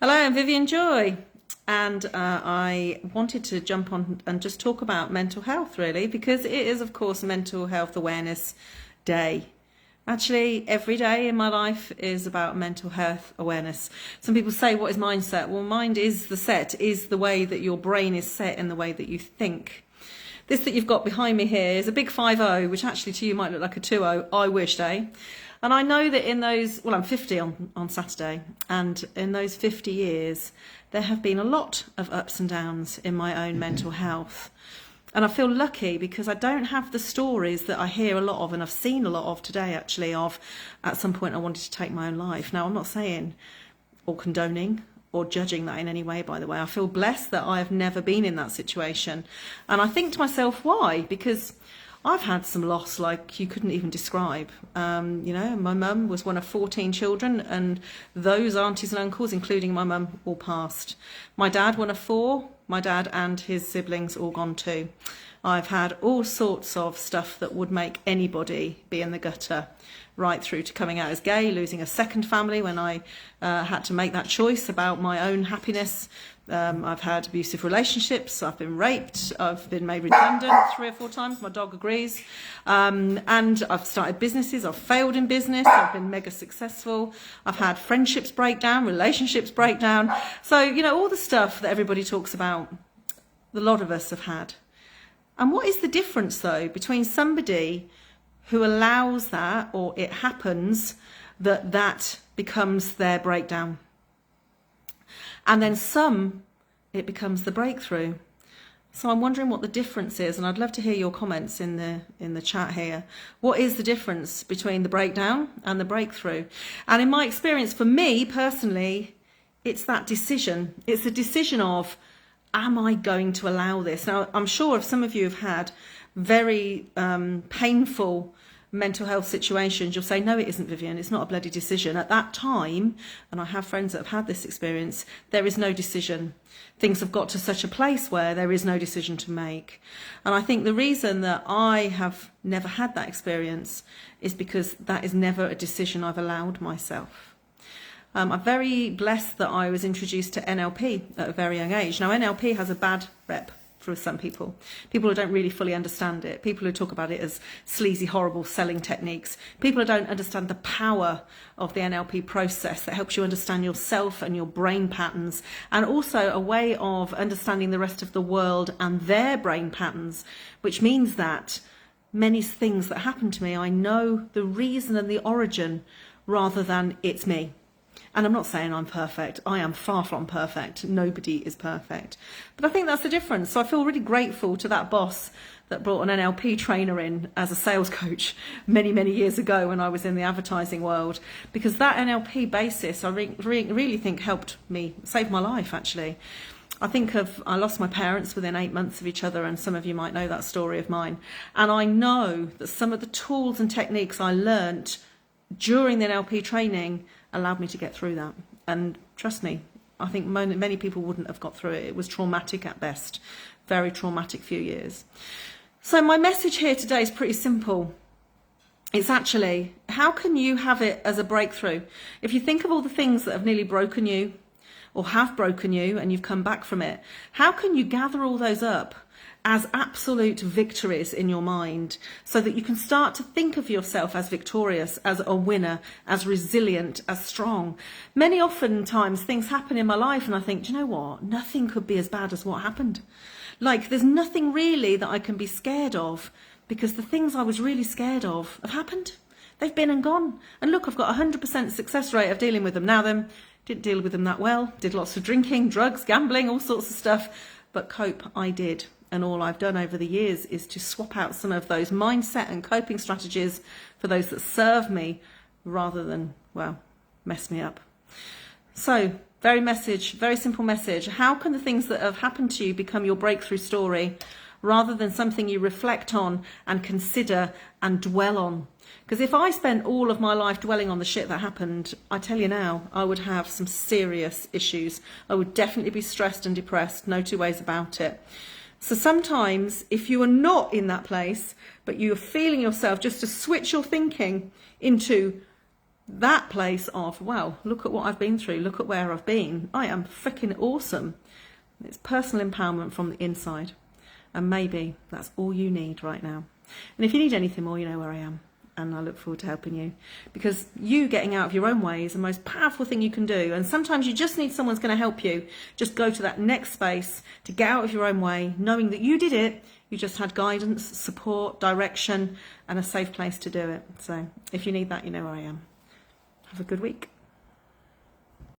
Hello, I'm Vivian Joy, and I wanted to jump on and just talk about mental health, really, because it is, of course, Mental Health Awareness Day. Actually, every day in my life is about mental health awareness. Some people say, what is mindset? Well, mind is the way that your brain is set in the way that you think. This that you've got behind me here is a big 5-0, which actually to you might look like a 2-0. I wish, eh? And I know that in those, well, I'm 50 on Saturday, and in those 50 years, there have been a lot of ups and downs in my own mental health. And I feel lucky because I don't have the stories that I hear a lot of, and I've seen a lot of today, actually, of at some point I wanted to take my own life. Now, I'm not saying or condoning or judging that in any way, by the way. I feel blessed that I have never been in that situation. And I think to myself, why? Because I've had some loss like you couldn't even describe. My mum was one of 14 children, and those aunties and uncles, including my mum, all passed. My dad, one of 4. My dad and his siblings all gone too. I've had all sorts of stuff that would make anybody be in the gutter, right through to coming out as gay, losing a second family when I had to make that choice about my own happiness. I've had abusive relationships, I've been raped, I've been made redundant 3 or 4 times, my dog agrees, and I've started businesses, I've failed in business, I've been mega successful, I've had friendships break down, relationships break down, so all the stuff that everybody talks about, a lot of us have had. And what is the difference though between somebody who allows that, or it happens, that becomes their breakdown? And then some, it becomes the breakthrough. So I'm wondering what the difference is, and I'd love to hear your comments in the chat here. What is the difference between the breakdown and the breakthrough? And in my experience, for me personally, it's that decision. It's the decision of, am I going to allow this? Now, I'm sure if some of you have had very painful mental health situations, you'll say, no, it isn't, Vivian, it's not a bloody decision. At that time, and I have friends that have had this experience, there is no decision. Things have got to such a place where there is no decision to make. And I think the reason that I have never had that experience is because that is never a decision I've allowed myself. I'm very blessed that I was introduced to NLP at a very young age. Now, NLP has a bad rep for some people who don't really fully understand it, people who talk about it as sleazy, horrible selling techniques, people who don't understand the power of the NLP process that helps you understand yourself and your brain patterns, and also a way of understanding the rest of the world and their brain patterns, which means that many things that happen to me, I know the reason and the origin rather than it's me. And I'm not saying I'm perfect. I am far from perfect. Nobody is perfect. But I think that's the difference. So I feel really grateful to that boss that brought an NLP trainer in as a sales coach many, many years ago when I was in the advertising world. Because that NLP basis, I really think helped me save my life, actually. I lost my parents within 8 months of each other, and some of you might know that story of mine. And I know that some of the tools and techniques I learnt during the NLP training allowed me to get through that. And trust me, I think many people wouldn't have got through it. It was traumatic at best, very traumatic few years. So my message here today is pretty simple. It's actually, how can you have it as a breakthrough? If you think of all the things that have nearly broken you or have broken you and you've come back from it, how can you gather all those up as absolute victories in your mind so that you can start to think of yourself as victorious, as a winner, as resilient, as strong? Many oftentimes things happen in my life and I think, do you know what? Nothing could be as bad as what happened. Like, there's nothing really that I can be scared of because the things I was really scared of have happened. They've been and gone. And look, I've got a 100% success rate of dealing with them. Now then, didn't deal with them that well. Did lots of drinking, drugs, gambling, all sorts of stuff. But cope, I did. And all I've done over the years is to swap out some of those mindset and coping strategies for those that serve me rather than, well, mess me up. So, very simple message. How can the things that have happened to you become your breakthrough story rather than something you reflect on and consider and dwell on? Because if I spent all of my life dwelling on the shit that happened, I tell you now, I would have some serious issues. I would definitely be stressed and depressed, no two ways about it. So sometimes if you are not in that place, but you are feeling yourself, just to switch your thinking into that place of, wow, look at what I've been through, look at where I've been, I am freaking awesome. It's personal empowerment from the inside, and maybe that's all you need right now. And if you need anything more, you know where I am, and I look forward to helping you, because you getting out of your own way is the most powerful thing you can do. And sometimes you just need someone's going to help you just go to that next space to get out of your own way, knowing that you did it. You just had guidance, support, direction, and a safe place to do it. So if you need that, you know where I am. Have a good week.